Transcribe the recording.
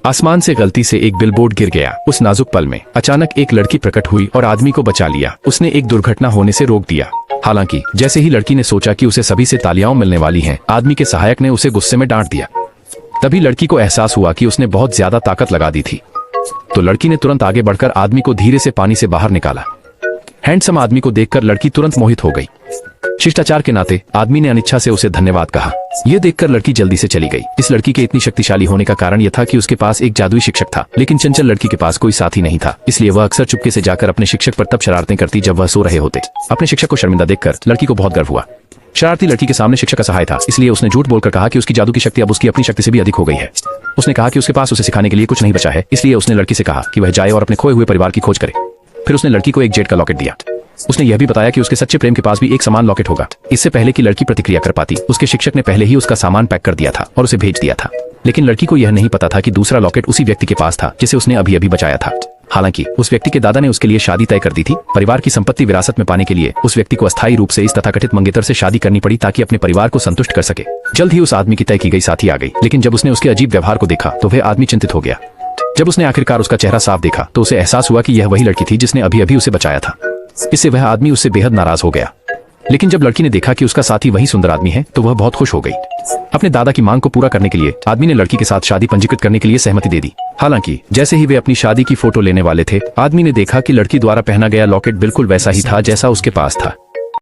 आसमान से गलती से एक बिलबोर्ड गिर गया। उस नाजुक पल में अचानक एक लड़की प्रकट हुई और आदमी को बचा लिया। उसने एक दुर्घटना होने से रोक दिया। हालांकि जैसे ही लड़की ने सोचा कि उसे सभी से तालियां मिलने वाली हैं, आदमी के सहायक ने उसे गुस्से में डांट दिया। तभी लड़की को एहसास हुआ कि उसने बहुत ज्यादा ताकत लगा दी थी। तो लड़की ने तुरंत आगे बढ़कर आदमी को धीरे से पानी से बाहर निकाला। हैंडसम आदमी को देखकर लड़की तुरंत मोहित हो गई। शिष्टाचार के नाते आदमी ने अनिच्छा से उसे धन्यवाद कहा। यह देखकर लड़की जल्दी से चली गई। इस लड़की के इतनी शक्तिशाली होने का कारण यह था कि उसके पास एक जादुई शिक्षक था, लेकिन चंचल लड़की के पास कोई साथी नहीं था। इसलिए वह अक्सर चुपके से जाकर अपने शिक्षक पर तब शरारतें करती जब वह सो रहे होते। अपने शिक्षक को शर्मिंदा देखकर लड़की को बहुत गर्व हुआ। शरारती लड़की के सामने शिक्षक असहाय था, इसलिए उसने झूठ बोलकर कहा कि उसकी जादू की शक्ति अब उसकी अपनी शक्ति से भी अधिक हो गई है। उसने कहा कि उसके पास उसे सिखाने के लिए कुछ नहीं बचा है, इसलिए उसने लड़की से कहा कि वह जाए और अपने खोए हुए परिवार की खोज करे। फिर उसने लड़की को एक जेड का लॉकेट दिया। उसने यह भी बताया कि उसके सच्चे प्रेम के पास भी एक समान लॉकेट होगा। इससे पहले कि लड़की प्रतिक्रिया कर पाती, उसके शिक्षक ने पहले ही उसका सामान पैक कर दिया था और उसे भेज दिया था। लेकिन लड़की को यह नहीं पता था कि दूसरा लॉकेट उसी व्यक्ति के पास था जिसे उसने अभी अभी बचाया था। हालांकि उस व्यक्ति के दादा ने उसके लिए शादी तय कर दी थी। परिवार की संपत्ति विरासत में पाने के लिए उस व्यक्ति को अस्थायी रूप से इस तथाकथित मंगेतर से शादी करनी पड़ी ताकि अपने परिवार को संतुष्ट कर सके। जल्द ही उस आदमी की तय की गई साथी आ गई, लेकिन जब उसने उसके अजीब व्यवहार को देखा तो वह आदमी चिंतित हो गया। जब उसने आखिरकार उसका चेहरा साफ देखा तो उसे एहसास हुआ कि यह वही लड़की थी जिसने अभी अभी उसे बचाया था। इससे वह आदमी उससे बेहद नाराज हो गया। लेकिन जब लड़की ने देखा कि उसका साथी वही सुंदर आदमी है तो वह बहुत खुश हो गई। अपने दादा की मांग को पूरा करने के लिए आदमी ने लड़की के साथ शादी पंजीकृत करने के लिए सहमति दे दी। हालांकि जैसे ही वे अपनी शादी की फोटो लेने वाले थे, आदमी ने देखा कि लड़की द्वारा पहना गया लॉकेट बिल्कुल वैसा ही था जैसा उसके पास था।